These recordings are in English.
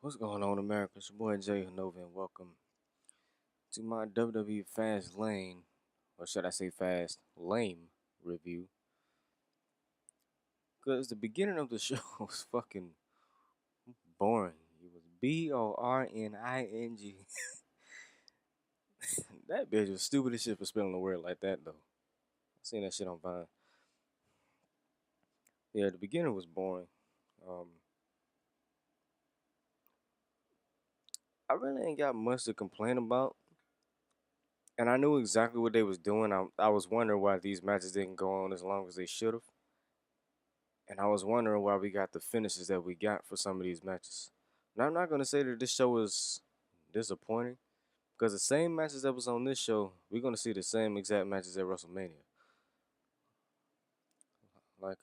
What's going on, America? It's your boy Jayhonovi, and welcome to my WWE Fastlane, or should I say Fast Lame review. Because the beginning of the show was fucking boring. It was Borning. That bitch was stupid as shit for spelling a word like that, though. I seen that shit on Vine. Yeah, the beginning was boring. Um, I really ain't got much to complain about. And I knew exactly what they was doing. I was wondering why these matches didn't go on as long as they should have. And I was wondering why we got the finishes that we got for some of these matches. Now I'm not gonna say that this show was disappointing because the same matches that was on this show, we're gonna see the same exact matches at WrestleMania. Like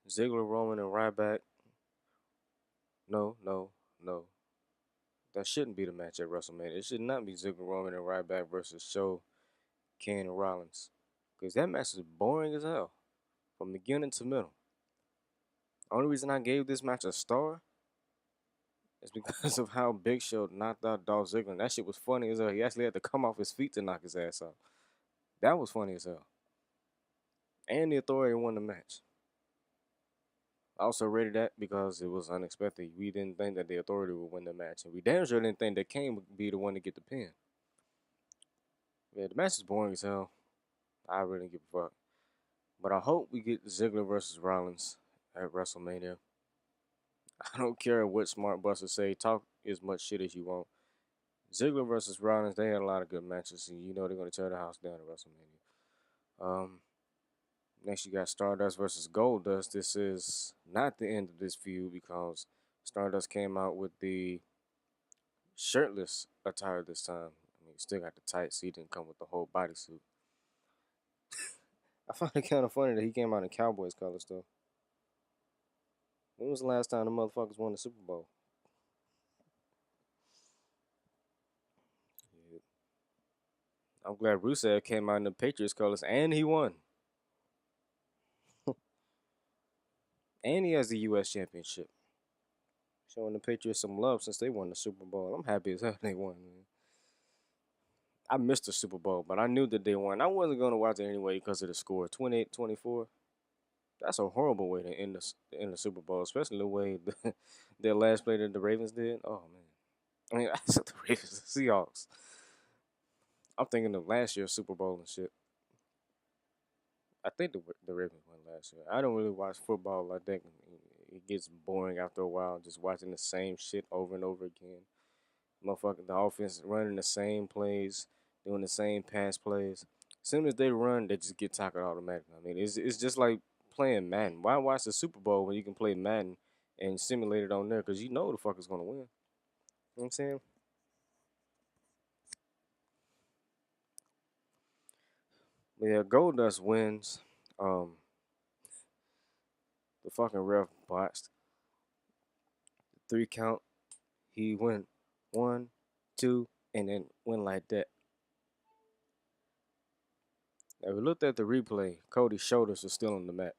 Ziggler, Roman, and Ryback. No, no, no. That shouldn't be the match at WrestleMania. It should not be Ziggler, Roman, and Ryback versus Show, Kane, and Rollins. Because that match is boring as hell from beginning to middle. Only reason I gave this match a star is because of how Big Show knocked out Dolph Ziggler. And that shit was funny as hell. He actually had to come off his feet to knock his ass out. That was funny as hell. And the Authority won the match. I also rated that because it was unexpected. We didn't think that the Authority would win the match. And we damn sure didn't think that Kane would be the one to get the pin. Yeah, the match is boring as hell. I really didn't give a fuck. But I hope we get Ziggler versus Rollins at WrestleMania. I don't care what smart busters say. Talk as much shit as you want. Ziggler versus Rollins, they had a lot of good matches, and you know they're going to tear the house down at WrestleMania. Next, you got Stardust versus Goldust. This is not the end of this feud because Stardust came out with the shirtless attire this time. I mean, he still got the tights, so he didn't come with the whole bodysuit. I find it kind of funny that he came out in Cowboys colors, though. When was the last time the motherfuckers won the Super Bowl? Yeah. I'm glad Rusev came out in the Patriots colors and he won. And he has the U.S. Championship. Showing the Patriots some love since they won the Super Bowl. I'm happy as hell they won, man. I missed the Super Bowl, but I knew that they won. I wasn't going to watch it anyway because of the score 28-24. That's a horrible way to end the Super Bowl, especially the way their last play that the Ravens did. Oh, man. I mean, I said the Ravens, the Seahawks. I'm thinking of last year's Super Bowl and shit. I think the Ravens won last year. I don't really watch football like that. It gets boring after a while just watching the same shit over and over again. Motherfucker, the offense running the same plays, doing the same pass plays. As soon as they run, they just get tackled automatically. I mean, it's just like playing Madden. Why watch the Super Bowl when you can play Madden and simulate it on there? Because you know the fucker's going to win. You know what I'm saying? But yeah, Goldust wins. Um, the fucking ref botched the 3 count. He went 1, 2, and then went like that. Now, we looked at the replay. Cody's shoulders are still on the mat,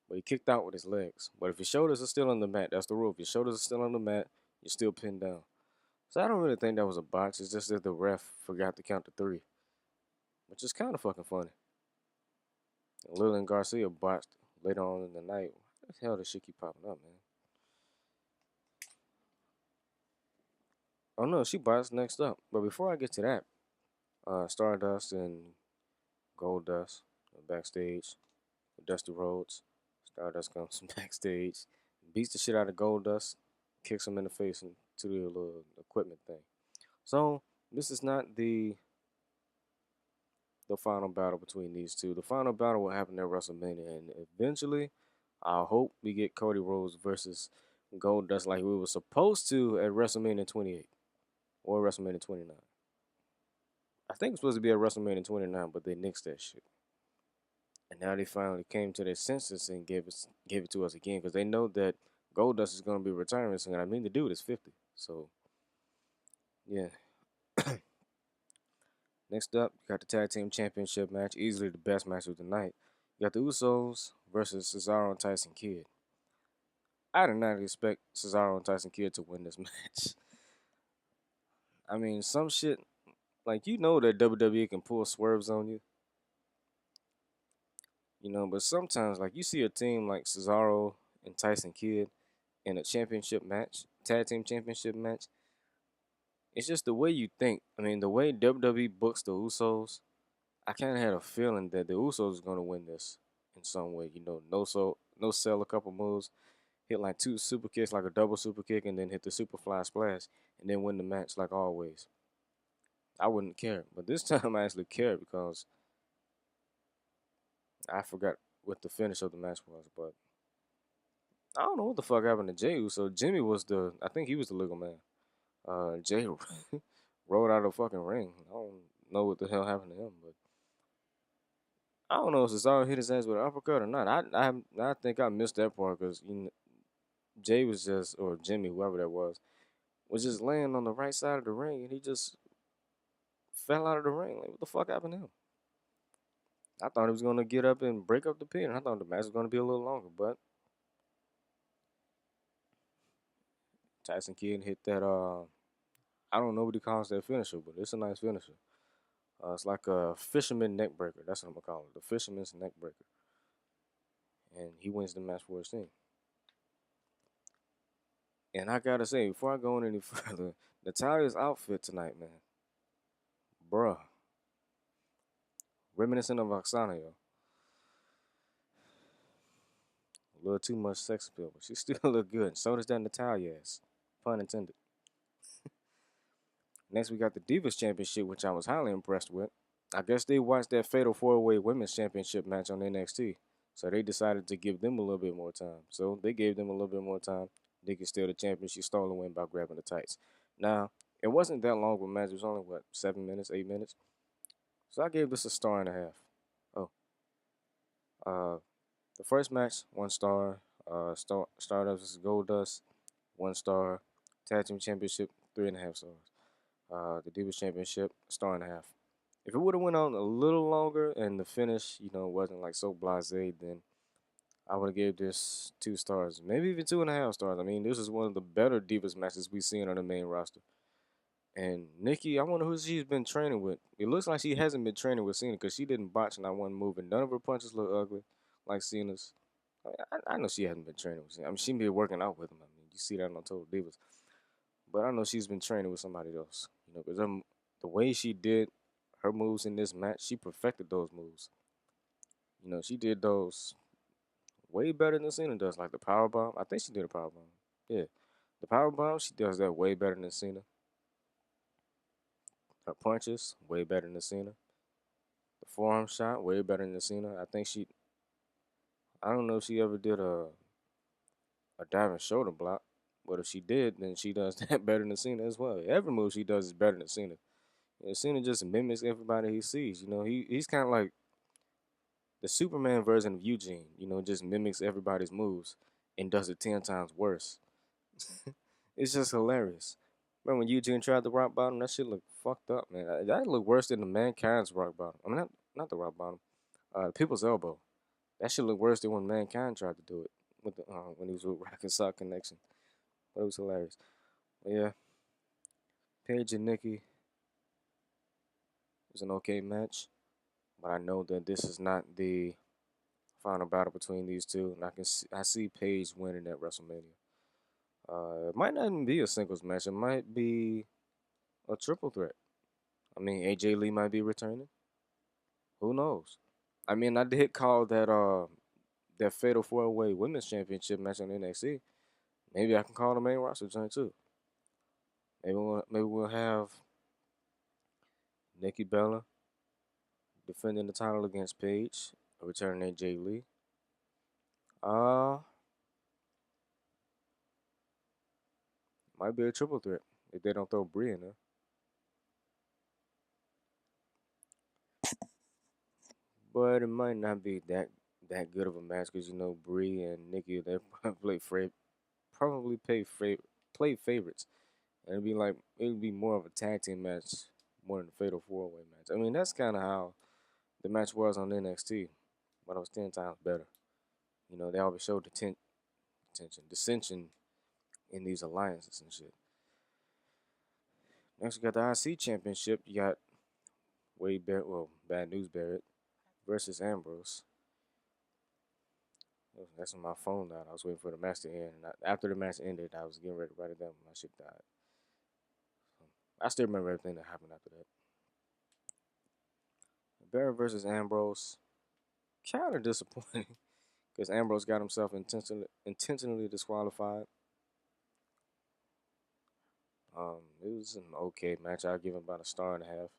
but he kicked out with his legs. But if your shoulders are still on the mat, that's the rule. If your shoulders are still on the mat, you're still pinned down. So I don't really think that was a botch. It's just that the ref forgot to count to 3, which is kind of fucking funny. And Lillian Garcia botched later on in the night. What the hell does shit keep popping up, man? Oh no, she botched next up. But before I get to that, Stardust and Goldust backstage with Dusty Rhodes. Stardust comes backstage, beats the shit out of Goldust, kicks him in the face and to the little equipment thing. So this is not the final battle between these two. The final battle will happen at WrestleMania, and eventually, I hope we get Cody Rhodes versus Goldust like we were supposed to at WrestleMania 28 or WrestleMania 29. I think it's supposed to be at WrestleMania 29, but they nixed that shit. And now they finally came to their senses and gave it to us again because they know that Goldust is going to be retiring soon. I mean, the dude is 50. So, yeah. Next up, you got the Tag Team Championship match. Easily the best match of the night. You got the Usos versus Cesaro and Tyson Kidd. I did not expect Cesaro and Tyson Kidd to win this match. I mean, some shit like that WWE can pull swerves on you, but sometimes like you see a team like Cesaro and Tyson Kidd in a championship match, tag team championship match. It's just the way you think. I mean, the way WWE books the Usos, I kind of had a feeling that the Usos was gonna win this in some way. No sell a couple moves, hit like two super kicks, like a double super kick, and then hit the super fly splash, and then win the match like always. I wouldn't care, but this time I actually cared because I forgot what the finish of the match was. But I don't know what the fuck happened to Jey Uso. Jimmy was I think he was the legal man. Jay rolled out of the fucking ring. I don't know what the hell happened to him, but I don't know if Cesaro hit his ass with an uppercut or not. I think I missed that part because Jay was just, or Jimmy, whoever that was just laying on the right side of the ring, and he just fell out of the ring. Like, what the fuck happened to him? I thought he was gonna get up and break up the pin. I thought the match was gonna be a little longer, but Tyson Kidd hit that. I don't know what he calls that finisher, but it's a nice finisher. It's like a fisherman neck breaker. That's what I'm gonna call it, the fisherman's neck breaker. And he wins the match for his team. And I gotta say, before I go on any further, Natalia's outfit tonight, man, bruh, reminiscent of Oksana, yo. A little too much sex appeal, but she still look good. So does that Natalia ass. Pun intended. Next, we got the Divas Championship, which I was highly impressed with. I guess they watched that Fatal 4-Way Women's Championship match on NXT. So they decided to give them a little bit more time. So they gave them a little bit more time. Nikki still the champion. She stole the win by grabbing the tights. Now, it wasn't that long of a match. It was only, 7 minutes, 8 minutes? So I gave this a star and a half. Oh. The first match, 1 star. Stardust vs. Goldust, 1 star. Tag Team Championship, 3.5 stars. The Divas Championship, star and a half. If it would have went on a little longer and the finish, wasn't like so blasé, then I would have gave this 2 stars, maybe even 2.5 stars. I mean, this is one of the better Divas matches we've seen on the main roster. And Nikki, I wonder who she's been training with. It looks like she hasn't been training with Cena because she didn't botch not one move, and none of her punches look ugly like Cena's. I know she hasn't been training with Cena. I mean, she been working out with him. I mean, you see that on Total Divas. But I know she's been training with somebody else. Because the way she did her moves in this match, she perfected those moves. She did those way better than Cena does, like the power bomb. I think she did a power bomb. Yeah, the power bomb, she does that way better than Cena. Her punches, way better than Cena. The forearm shot, way better than Cena. I don't know if she ever did a diving shoulder block, but if she did, then she does that better than Cena as well. Every move she does is better than Cena. Cena just mimics everybody he sees. He's kind of like the Superman version of Eugene. Just mimics everybody's moves and does it 10 times worse. It's just hilarious. Remember when Eugene tried the rock bottom? That shit looked fucked up, man. That looked worse than the Mankind's rock bottom. I mean, not the rock bottom. People's elbow. That shit looked worse than when Mankind tried to do it when he was with Rock and Sock Connection. But it was hilarious. But yeah, Paige and Nikki was an okay match, but I know that this is not the final battle between these two, and I see Paige winning at WrestleMania. It might not even be a singles match. It might be a triple threat. I mean, AJ Lee might be returning. Who knows? I mean, I did call that Fatal 4-Way Women's Championship match on NXT. Maybe I can call the main roster joint too. Maybe we'll have Nikki Bella defending the title against Paige, returning AJ Lee. Might be a triple threat if they don't throw Brie in there. But it might not be that good of a match because Brie and Nikki they probably play favorites, and it'd be more of a tag team match more than a fatal 4-way match. I mean that's kind of how the match was on NXT, but it was 10 times better. They always showed the dissension in these alliances and shit. Next, we got the IC Championship. You got Wade Barrett, well, Bad News Barrett versus Ambrose. That's on my phone now. I was waiting for the match to end. And after the match ended, I was getting ready to write it down, but my shit died. I still remember everything that happened after that. Barrett versus Ambrose. Kind of disappointing because Ambrose got himself intentionally disqualified. It was an okay match. I'll give him about a star and a half.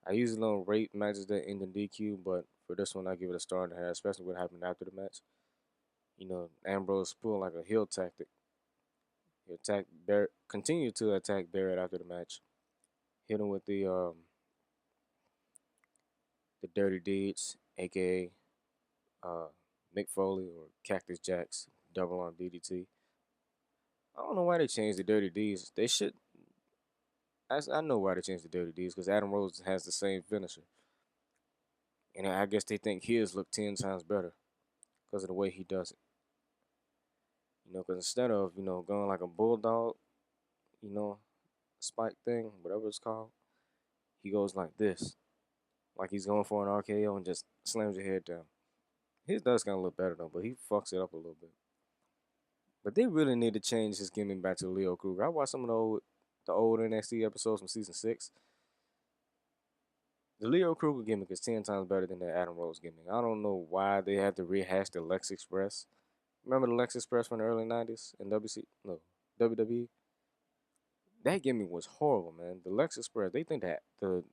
I usually don't rate matches that end in DQ, but for this one, I give it a star and a half, especially what happened after the match. Ambrose pulled like a heel tactic. He attacked Barrett, continued to attack Barrett after the match. Hit him with the Dirty Deeds, aka Mick Foley or Cactus Jack's double arm DDT. I don't know why they changed the Dirty Deeds. They should. I know why they changed the Dirty Deeds because Adam Rose has the same finisher, and I guess they think his look 10 times better because of the way he does it. Because instead of going like a bulldog, you know, spike thing, whatever it's called, he goes like this, like he's going for an RKO and just slams your head down. His does kind of look better though, but he fucks it up a little bit. But they really need to change his gimmick back to Leo Kruger. I watched some of the old NXT episodes from season 6. The Leo Kruger gimmick is 10 times better than the Adam Rose gimmick. I don't know why they had to rehash the Lex Express. Remember the Lex Express from the early 90s in WWE? That gimmick was horrible, man. The Lex Express, they think that the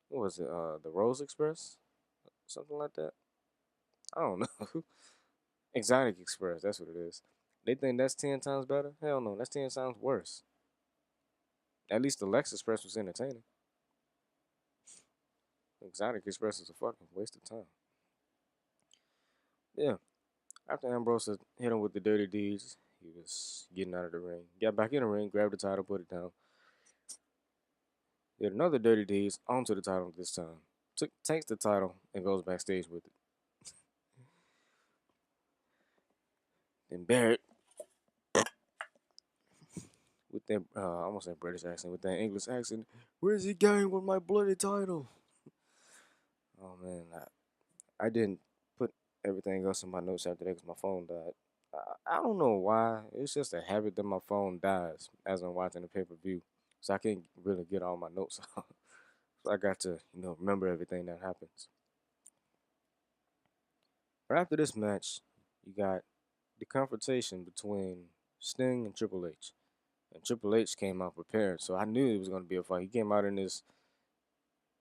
what was it, the Rose Express? Something like that? I don't know. Exotic Express, that's what it is. They think that's 10 times better? Hell no, that's 10 times worse. At least the Lex Express was entertaining. Exotic Express is a fucking waste of time. Yeah. After Ambrose hit him with the dirty deeds, he was getting out of the ring. Got back in the ring, grabbed the title, put it down. Did another dirty deeds onto the title this time. Takes the title and goes backstage with it. Then Barrett, with that, I almost said British accent, with that English accent, where's he going with my bloody title? Oh man, I didn't put everything else in my notes after that because my phone died. I don't know why. It's just a habit that my phone dies as I'm watching the pay-per-view. So I can't really get all my notes out. So I got to, remember everything that happens. But after this match, you got the confrontation between Sting and Triple H. And Triple H came out prepared, so I knew it was going to be a fight. He came out in his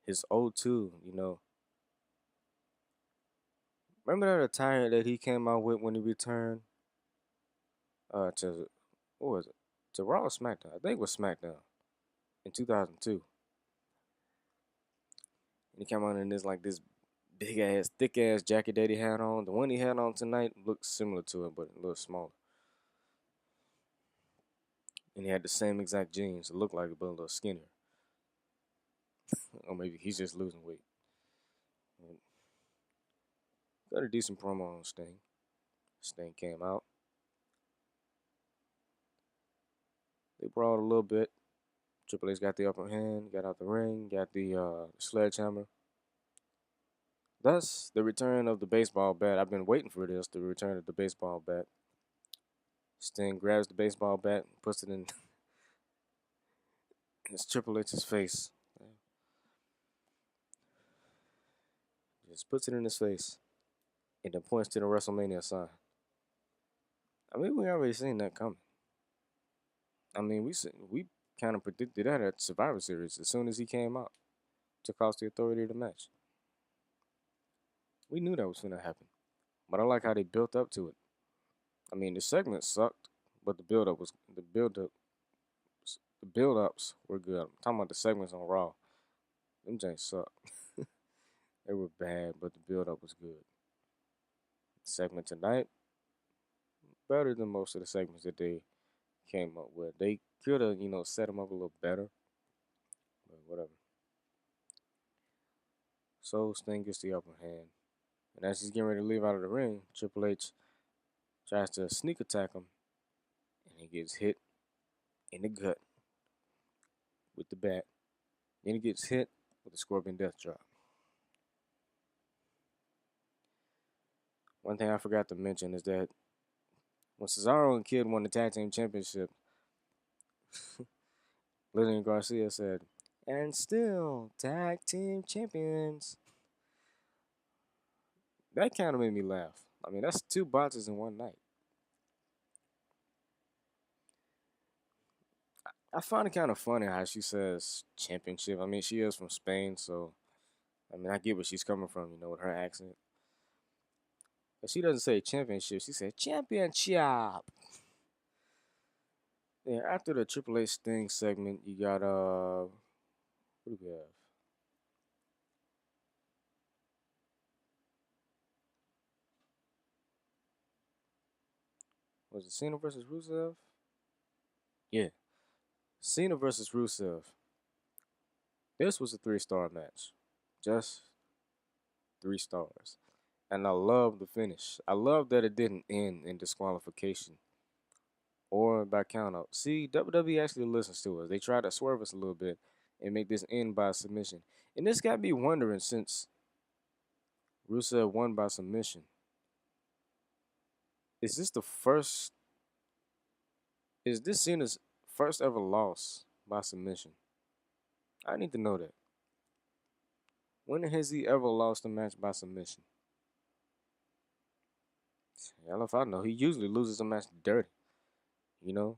O2, Remember that attire that he came out with when he returned to, what was it? To Raw or SmackDown? I think it was SmackDown in 2002. And he came out in this big ass, thick ass jacket that he had on. The one he had on tonight looked similar to it, but a little smaller. And he had the same exact jeans. It looked like it, but a little skinnier. Or maybe he's just losing weight. Got a decent promo on Sting. Sting came out. They brawled a little bit. Triple H got the upper hand, got out the ring, got the sledgehammer. Thus, the return of the baseball bat. I've been waiting for this, the return of the baseball bat. Sting grabs the baseball bat, puts it in it's Triple H's face. Just puts it in his face. And then points to the WrestleMania sign. I mean, we already seen that coming. I mean, we kind of predicted that at Survivor Series as soon as he came out to cost the Authority the match. We knew that was going to happen. But I like how they built up to it. I mean, the segment sucked, but the build-ups were good. I'm talking about the segments on Raw. Them janks sucked. They were bad, but the build-up was good. The segment tonight, better than most of the segments that they came up with. They could have, set them up a little better, but whatever. So Sting gets the upper hand. And as he's getting ready to leave out of the ring, Triple H tries to sneak attack him. And he gets hit in the gut with the bat. Then he gets hit with the Scorpion Death Drop. One thing I forgot to mention is that when Cesaro and Kid won the Tag Team Championship, Lillian Garcia said, "And still Tag Team Champions." That kind of made me laugh. I mean, that's two boxes in one night. I find it kind of funny how she says championship. I mean, she is from Spain, so I mean, I get where she's coming from, with her accent. But she doesn't say championship. She said championship. Yeah, after the Triple H Sting segment, you got who do we have? Was it Cena versus Rusev? Yeah, Cena versus Rusev. This was a 3-star match. Just 3 stars. And I love the finish. I love that it didn't end in disqualification or by countout. See, WWE actually listens to us. They try to swerve us a little bit and make this end by submission. And this got me wondering, since Rusev won by submission, is this the first? Is this Cena's first ever loss by submission? I need to know that. When has he ever lost a match by submission? Hell if I know. He usually loses a match dirty. Blow,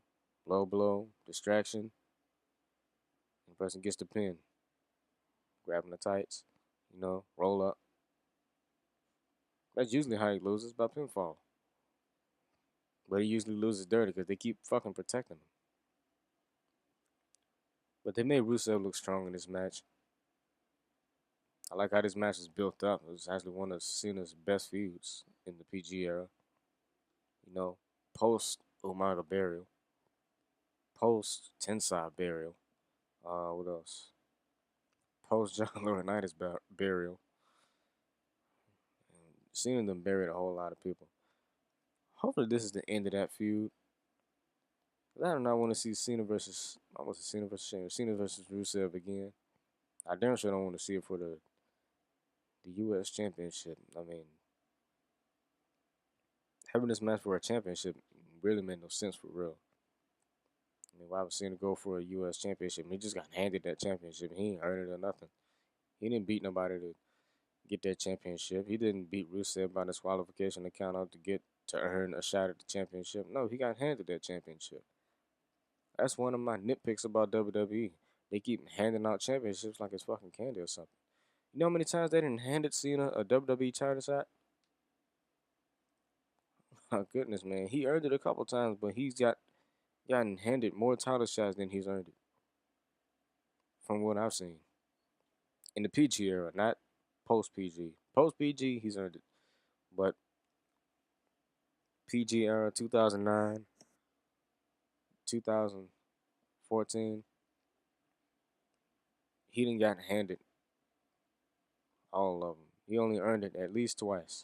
blow, distraction, and the person gets the pin, grabbing the tights, roll up. That's usually how he loses, by pinfall. But he usually loses dirty because they keep fucking protecting him. But they made Rusev look strong in this match. I like how this match is built up. It was actually one of Cena's best feuds in the PG era. Post Umaga burial, post Tensai burial. What else? Post John Laurinaitis burial. And Cena them buried a whole lot of people. Hopefully this is the end of that feud. I do not want to see Cena versus, I want to see Cena versus Shane, Cena versus Rusev again. I damn sure don't want to see it for the U.S. Championship. I mean, having this match for a championship really made no sense for real. I mean, why would Cena go for a U.S. Championship? He just got handed that championship. He ain't earned it or nothing. He didn't beat nobody to get that championship. He didn't beat Rusev by disqualification to count out to earn a shot at the championship. No, he got handed that championship. That's one of my nitpicks about WWE. They keep handing out championships like it's fucking candy or something. You know how many times they didn't handed Cena a WWE title shot? Oh goodness, man. He earned it a couple times, but he's gotten handed more title shots than he's earned it. From what I've seen. In the PG era, not post PG. Post PG, he's earned it. But PG era, 2009, 2014, he didn't got handed all of them. He only earned it at least twice.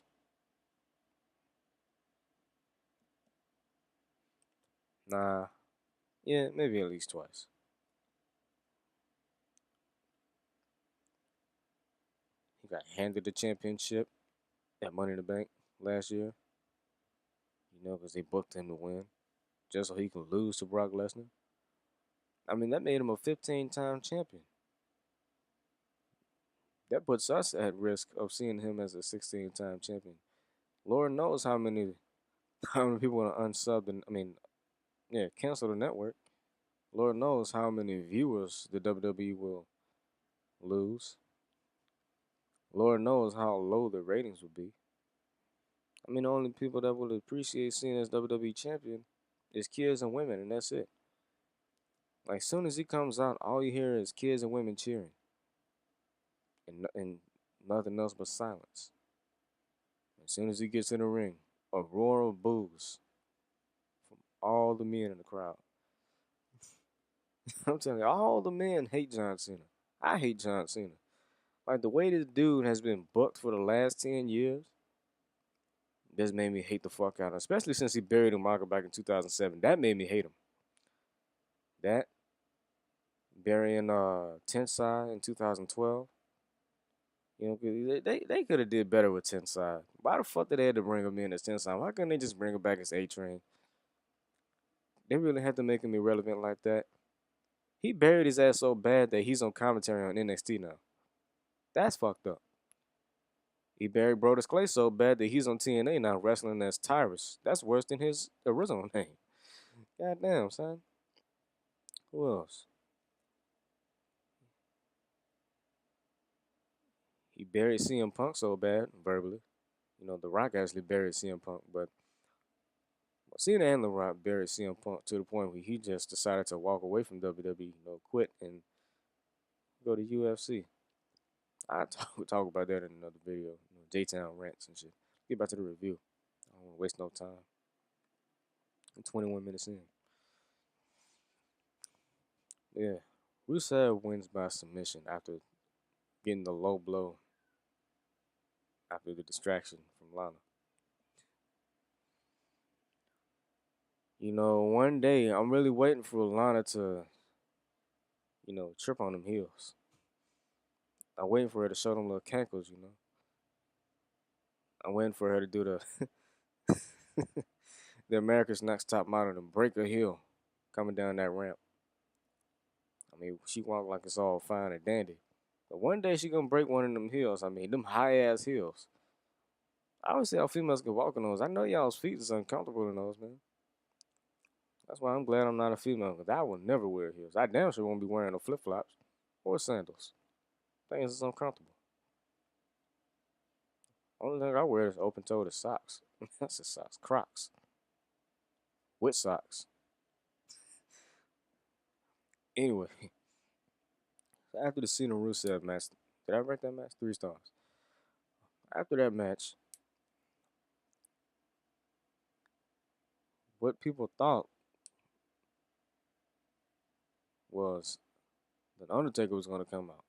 Nah, yeah, maybe at least twice. He got handed the championship at Money in the Bank last year, because they booked him to win just so he could lose to Brock Lesnar. I mean, that made him a 15-time champion. That puts us at risk of seeing him as a 16-time champion. Lord knows how many people are unsubbed and cancel the network. Lord knows how many viewers the WWE will lose. Lord knows how low the ratings will be. I mean, the only people that will appreciate seeing as WWE champion is kids and women, and that's it. Like, as soon as he comes out, all you hear is kids and women cheering, and nothing else but silence. As soon as he gets in the ring, a roar of boos from all the men in the crowd. I'm telling you, all the men hate John Cena. I hate John Cena. Like the way this dude has been booked for the last 10 years, just made me hate the fuck out of him. Especially since he buried Umaga back in 2007. That made me hate him. That burying Tensai in 2012. You know, 'cause they could have did better with Tensai. Why the fuck did they have to bring him in as Tensai? Why couldn't they just bring him back as A Train? They really had to make him irrelevant like that. He buried his ass so bad that he's on commentary on NXT now. That's fucked up. He buried Brodus Clay so bad that he's on TNA now wrestling as Tyrus. That's worse than his original name. Goddamn, son. Who else? He buried CM Punk so bad, verbally. You know, The Rock actually buried CM Punk, but Cena and The Rock buried CM Punk to the point where he just decided to walk away from WWE, you know, quit and go to UFC. I talk about that in another video, you know, J-Town rants and shit. Get back to the review. I don't want to waste no time. I'm 21 minutes in. Yeah. Rusev wins by submission after getting the low blow after the distraction from Lana. You know, one day I'm really waiting for Lana to, you know, trip on them heels. I'm waiting for her to show them little cankles, you know. I'm waiting for her to do the America's Next Top Model and break her heel coming down that ramp. I mean, she walked like it's all fine and dandy. But one day she gonna break one of them heels. I mean, them high ass heels. I always see how females can walk on those. I know y'all's feet is uncomfortable in those, man. That's why I'm glad I'm not a female, because I will never wear heels. I damn sure won't be wearing no flip flops or sandals. Things is uncomfortable. Only thing I wear is open toed socks. That's the socks. Crocs. With socks. Anyway, so after the Cena Rusev match, did I rank that match? 3 stars. After that match, what people thought was that Undertaker was going to come out.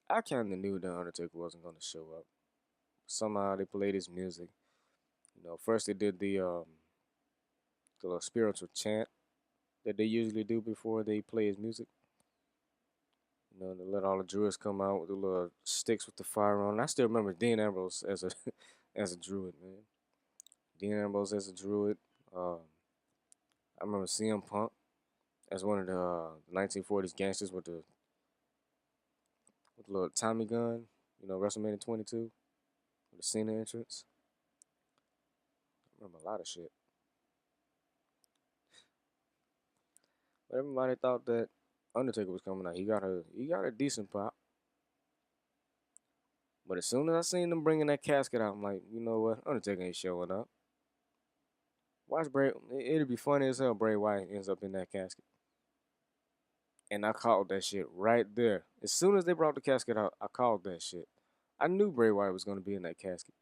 I kind of knew that Undertaker wasn't going to show up. Somehow they played his music. You know, first they did the little spiritual chant that they usually do before they play his music. You know, they let all the druids come out with the little sticks with the fire on. I still remember Dean Ambrose as a as a druid, man. Dean Ambrose as a druid. I remember CM Punk as one of the 1940s gangsters with the little Tommy gun. You know, WrestleMania 22 with the Cena entrance. I remember a lot of shit. But everybody thought that Undertaker was coming out. He got a decent pop. But as soon as I seen them bringing that casket out, I'm like, you know what? Undertaker ain't showing up. Watch Bray. It'd be funny as hell. Bray Wyatt ends up in that casket, and I called that shit right there. As soon as they brought the casket out, I called that shit. I knew Bray Wyatt was gonna be in that casket,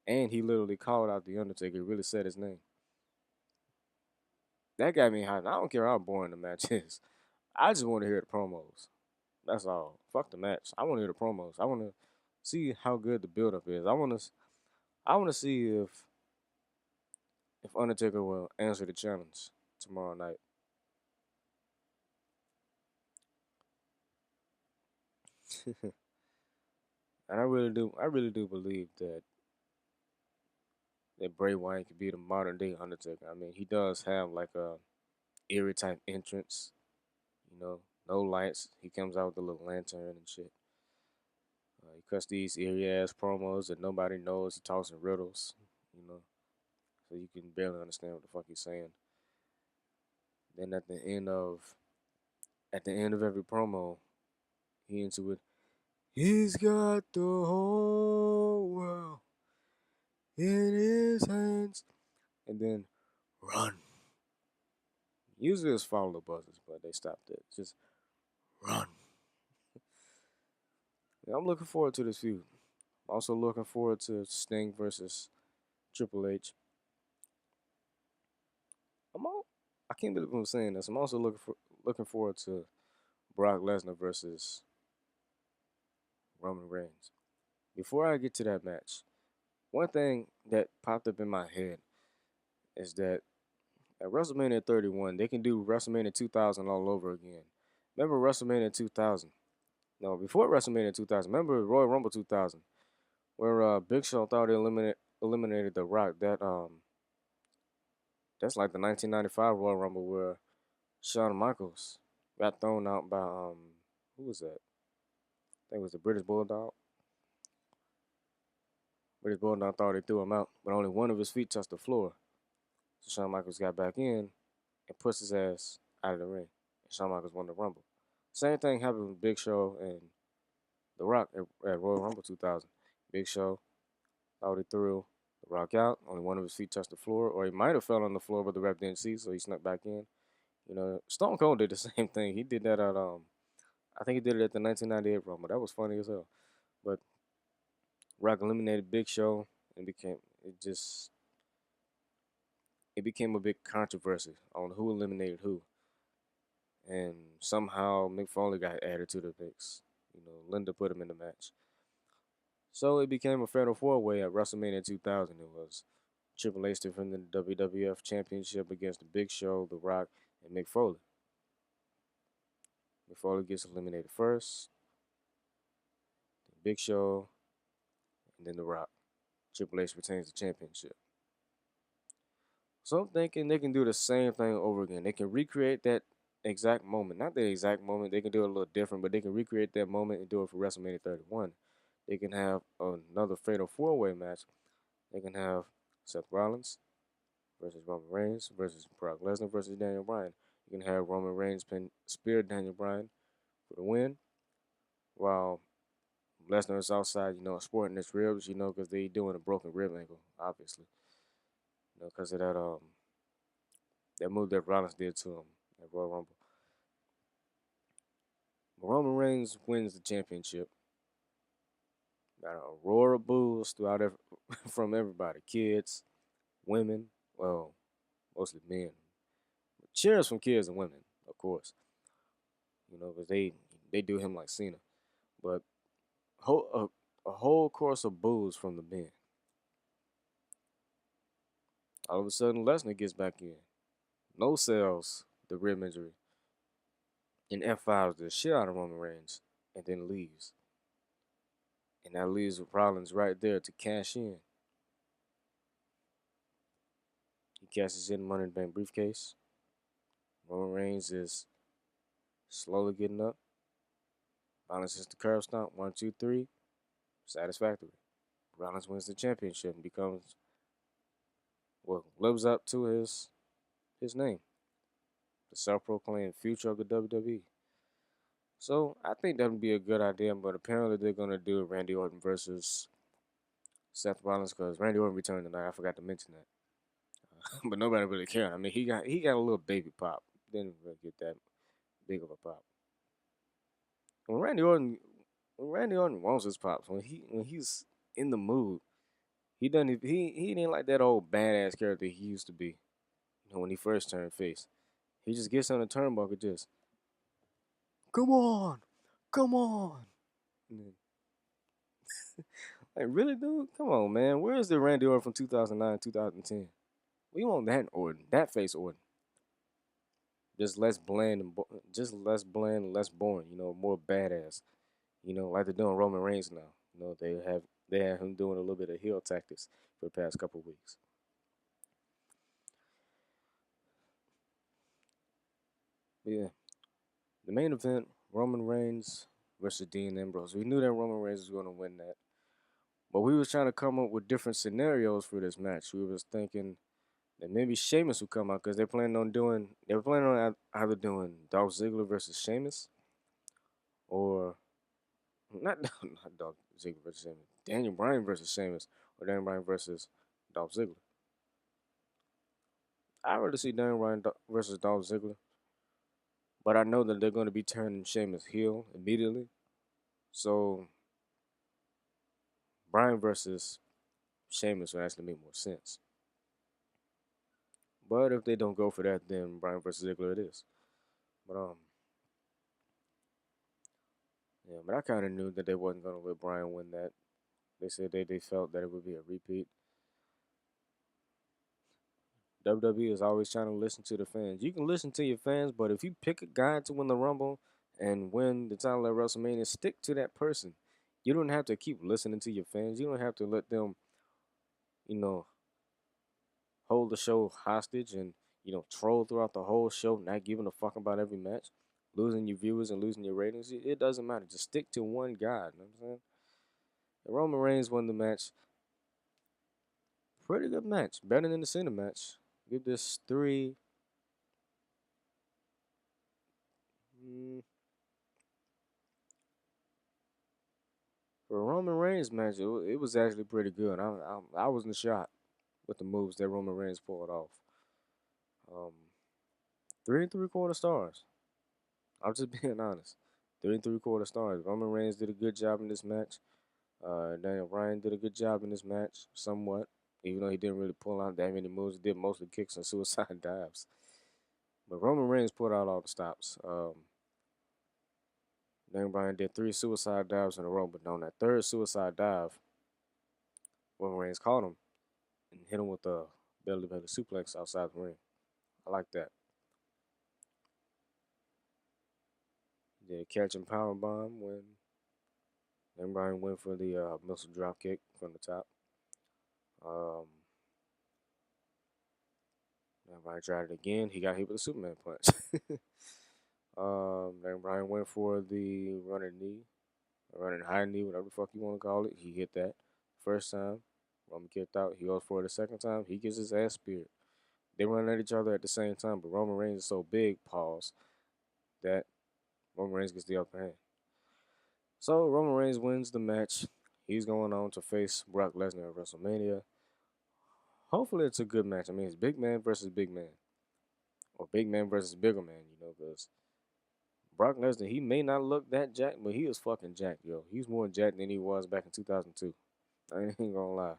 and he literally called out the Undertaker. He really said his name. That got me hot. I don't care how boring the match is. I just want to hear the promos. That's all. Fuck the match. I want to hear the promos. I want to see how good the build-up is. I want to see if Undertaker will answer the challenge tomorrow night. And I really do believe that Bray Wyatt could be the modern day Undertaker. I mean, he does have like a eerie type entrance, you know, no lights. He comes out with a little lantern and shit. He cuts these eerie ass promos that nobody knows. He talks in riddles, you know, so you can barely understand what the fuck he's saying. Then at the end of every promo, he into it. He's got the whole world in his hands, and then run. Usually it's follow the buzzers, but they stopped it. Just run. Yeah, I'm looking forward to this feud. I'm also looking forward to Sting versus Triple H. I can't believe I'm saying this. I'm also looking forward to Brock Lesnar versus Roman Reigns. Before I get to that match, one thing that popped up in my head is that at WrestleMania 31, they can do WrestleMania 2000 all over again. Remember WrestleMania 2000? No, before WrestleMania 2000. Remember Royal Rumble 2000, where Big Show thought he eliminated The Rock. That's like the 1995 Royal Rumble where Shawn Michaels got thrown out by who was that? I think it was the British Bulldog. British Bulldog thought he threw him out, but only one of his feet touched the floor. So Shawn Michaels got back in and pushed his ass out of the ring. And Shawn Michaels won the Rumble. Same thing happened with Big Show and The Rock at Royal Rumble 2000. Big Show thought he threw The Rock out. Only one of his feet touched the floor, or he might have fell on the floor, but the ref didn't see, so he snuck back in. You know, Stone Cold did the same thing. He did that at I think he did it at the 1998 Rumble. That was funny as hell. But Rock eliminated Big Show and it became a big controversy on who eliminated who. And somehow Mick Foley got added to the mix. You know, Linda put him in the match. So it became a fatal four-way at WrestleMania 2000. It was Triple H defending the WWF Championship against the Big Show, The Rock, and Mick Foley. Mick Foley gets eliminated first, then Big Show, and then The Rock. Triple H retains the championship. So I'm thinking they can do the same thing over again. They can recreate that exact moment. Not the exact moment. They can do it a little different, but they can recreate that moment and do it for WrestleMania 31. They can have another fatal four-way match. They can have Seth Rollins versus Roman Reigns versus Brock Lesnar versus Daniel Bryan. You can have Roman Reigns spear Daniel Bryan for the win, while Lesnar is outside, sporting his ribs, because they doing a broken rib angle, obviously, because of that move that Rollins did to him at Royal Rumble. But Roman Reigns wins the championship. Got a roar of boos from everybody, kids, women, well, mostly men. But cheers from kids and women, of course. Because they do him like Cena. But a whole course of boos from the men. All of a sudden, Lesnar gets back in. No sells the rib injury. And F5s the shit out of Roman Reigns. And then leaves. And that leaves Rollins right there to cash in. He cashes in the Money in the Bank briefcase. Roman Reigns is slowly getting up. Rollins hits the curb stomp. 1, 2, 3. Satisfactory. Rollins wins the championship and lives up to his name. The self-proclaimed future of the WWE. So I think that would be a good idea, but apparently they're going to do Randy Orton versus Seth Rollins because Randy Orton returned tonight. I forgot to mention that. But nobody really cared. I mean, he got a little baby pop. Didn't really get that big of a pop. When Randy Orton wants his pops, when he's in the mood, he ain't like that old badass character he used to be. When he first turned face, he just gets on the turnbuckle, just come on. Like, really, dude? Come on, man. Where's the Randy Orton from 2009, 2010? We want that Orton, that face Orton. Just less bland and less boring. More badass. Like they're doing Roman Reigns now. They have him doing a little bit of heel tactics for the past couple of weeks. But yeah, the main event: Roman Reigns versus Dean Ambrose. We knew that Roman Reigns was going to win that, but we was trying to come up with different scenarios for this match. We was thinking that maybe Sheamus would come out because they were planning on either doing Dolph Ziggler versus Sheamus, or not Dolph Ziggler versus Sheamus, Daniel Bryan versus Sheamus, or Daniel Bryan versus Dolph Ziggler. I'd rather see Daniel Bryan versus Dolph Ziggler, but I know that they're going to be turning Sheamus heel immediately, so Bryan versus Sheamus would actually make more sense. But if they don't go for that, then Bryan versus Ziggler it is. But Yeah, but I kind of knew that they wasn't gonna let Bryan win that. They said they felt that it would be a repeat. WWE is always trying to listen to the fans. You can listen to your fans, but if you pick a guy to win the Rumble and win the title at WrestleMania, stick to that person. You don't have to keep listening to your fans. You don't have to let them, you know, hold the show hostage and troll throughout the whole show, not giving a fuck about every match, losing your viewers and losing your ratings. It doesn't matter. Just stick to one guy. You know what I'm saying? And Roman Reigns won the match. Pretty good match. Better than the Cena match. Give this three. Mm, for a Roman Reigns match, it was actually pretty good. I wasn't shocked with the moves that Roman Reigns pulled off. Um, 3 and 3/4 stars. I'm just being honest. 3 and 3/4 stars. Roman Reigns did a good job in this match. Daniel Bryan did a good job in this match, somewhat. Even though he didn't really pull out that many moves, he did mostly kicks and suicide dives. But Roman Reigns put out all the stops. Daniel Bryan did 3 suicide dives in a row, but on that third suicide dive, Roman Reigns caught him and hit him with a belly belly suplex outside the ring. I like that. He did a catch and power bomb when Daniel Bryan went for the missile drop kick from the top. Um, Daniel Bryan tried it again. He got hit with a Superman punch. Daniel Bryan went for the running knee, running high knee, whatever the fuck you want to call it. He hit that first time. Roman kicked out. He goes for it the second time. He gets his ass speared. They run at each other at the same time, but Roman Reigns is so big, pause, that Roman Reigns gets the upper hand. So Roman Reigns wins the match. He's going on to face Brock Lesnar at WrestleMania. Hopefully it's a good match. I mean, it's big man versus big man. Or big man versus bigger man, because Brock Lesnar, he may not look that jacked, but he is fucking jacked, yo. He's more jacked than he was back in 2002. I ain't gonna lie.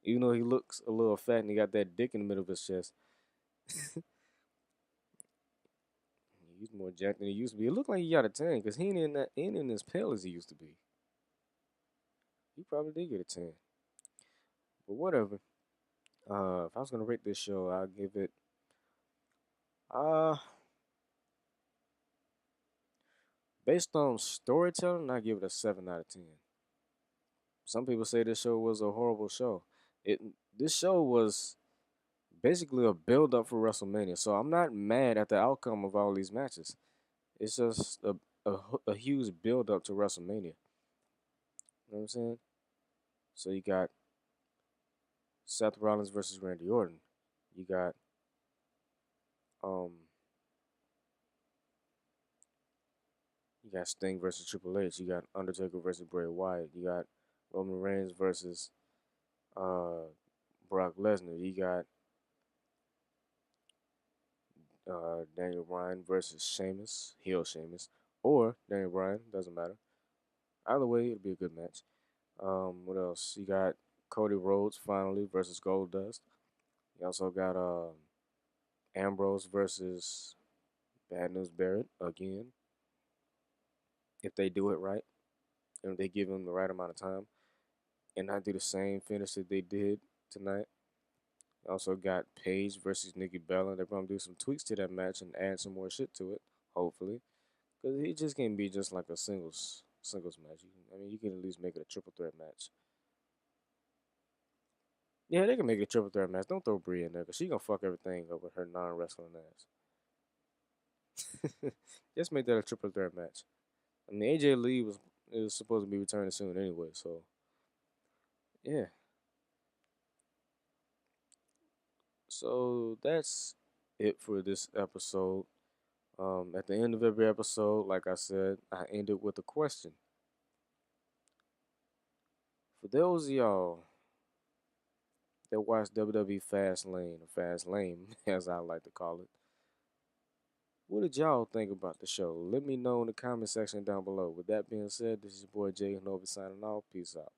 Even though he looks a little fat and he got that dick in the middle of his chest, he's more jacked than he used to be. It looked like he got a tan because he ain't as pale as he used to be. He probably did get a tan. But whatever. If I was gonna rate this show, I'd give it uh based on storytelling, I give it a 7 out of 10. Some people say this show was a horrible show. It This show was basically a build up for WrestleMania. So I'm not mad at the outcome of all these matches. It's just a huge build up to WrestleMania. You know what I'm saying? So you got Seth Rollins versus Randy Orton. You got um you got Sting versus Triple H. You got Undertaker versus Bray Wyatt. You got Roman Reigns versus uh Brock Lesnar. You got Daniel Bryan versus Sheamus, heel Sheamus, or Daniel Bryan, doesn't matter. Either way, it'll be a good match. What else? You got Cody Rhodes finally versus Goldust. You also got Ambrose versus Bad News Barrett again. If they do it right, and if they give him the right amount of time, and not do the same finish that they did tonight. You also got Paige versus Nikki Bella. They're gonna do some tweaks to that match and add some more shit to it, hopefully. Because he just can't be just like a singles match. You can at least make it a triple threat match. Yeah, they can make it a triple threat match. Don't throw Brie in there because she gonna fuck everything up with her non-wrestling ass. Just make that a triple threat match. I mean, AJ Lee is supposed to be returning soon anyway, so yeah. So that's it for this episode. At the end of every episode, like I said, I end it with a question. For those of y'all that watch WWE Fastlane, or Fast Lane, as I like to call it, what did y'all think about the show? Let me know in the comment section down below. With that being said, this is your boy Jay Hanovi signing off. Peace out.